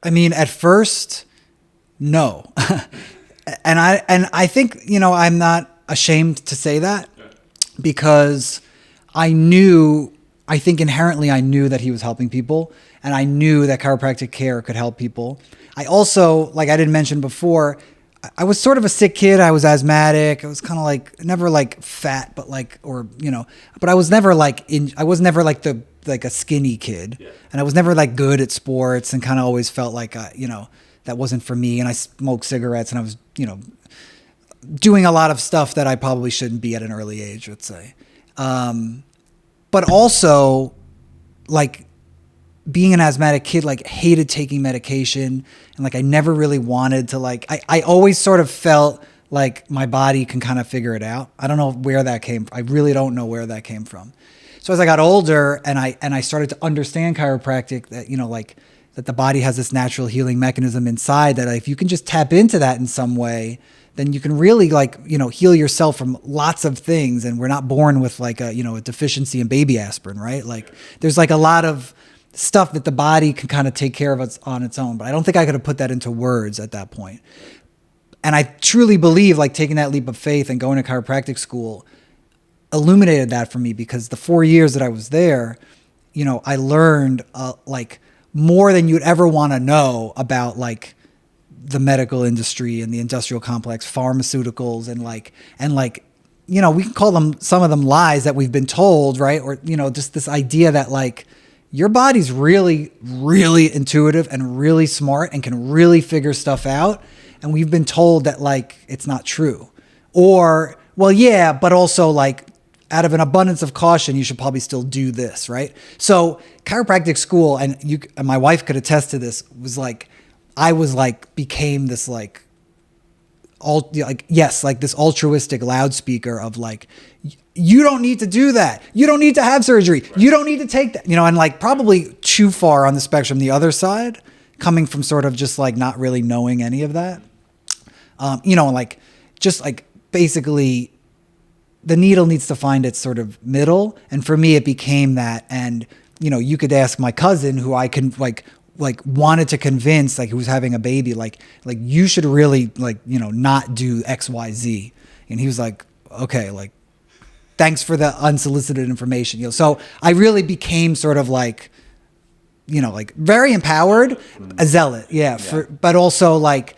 I mean, at first, no. And I think, I'm not ashamed to say that because I think inherently I knew that he was helping people and I knew that chiropractic care could help people. I also, like I didn't mention before, I was sort of a sick kid. I was asthmatic. I was kind of like never like fat, but like, or, but I was never like I was never like like a skinny kid. Yeah. And I was never like good at sports and kind of always felt like, that wasn't for me. And I smoked cigarettes and I was, doing a lot of stuff that I probably shouldn't be at an early age, let's say. But also like being an asthmatic kid, like hated taking medication. And like, I never really wanted to like, I always sort of felt like my body can kind of figure it out. I don't know where that came from. I really don't know where that came from. So as I got older and I started to understand chiropractic that, like that the body has this natural healing mechanism inside that if you can just tap into that in some way, then you can really like, heal yourself from lots of things. And we're not born with like a deficiency in baby aspirin, right? Like there's like a lot of stuff that the body can kind of take care of on its own. But I don't think I could have put that into words at that point. And I truly believe like taking that leap of faith and going to chiropractic school illuminated that for me because the 4 years that I was there, I learned like more than you'd ever want to know about like the medical industry and the industrial complex, pharmaceuticals and we can call them, some of them lies that we've been told, right? Or, just this idea that like your body's really, really intuitive and really smart and can really figure stuff out. And we've been told that like, it's not true or, well, yeah, but also like out of an abundance of caution, you should probably still do this, right? So chiropractic school, and my wife could attest to this, was like, I was like, became this like, this altruistic loudspeaker of like, you don't need to do that. You don't need to have surgery. Right. You don't need to take that, and like probably too far on the spectrum, the other side, coming from sort of just like not really knowing any of that. Like just like basically the needle needs to find its sort of middle. And for me, it became that. And, you could ask my cousin who I can like wanted to convince, like who was having a baby, like you should really like, not do X, Y, Z. And he was like, okay, like, thanks for the unsolicited information. So I really became sort of like, like very empowered, a zealot. Yeah. But also like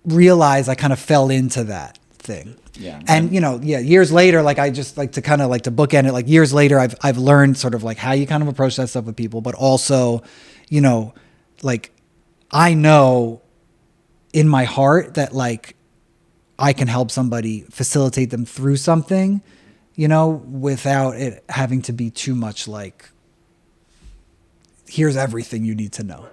realize I kind of fell into that thing. Yeah. And, years later, like I just like to kind of like to bookend it, like years later, I've learned sort of like how you kind of approach that stuff with people, but also, like I know in my heart that like I can help somebody, facilitate them through something, without it having to be too much like, here's everything you need to know,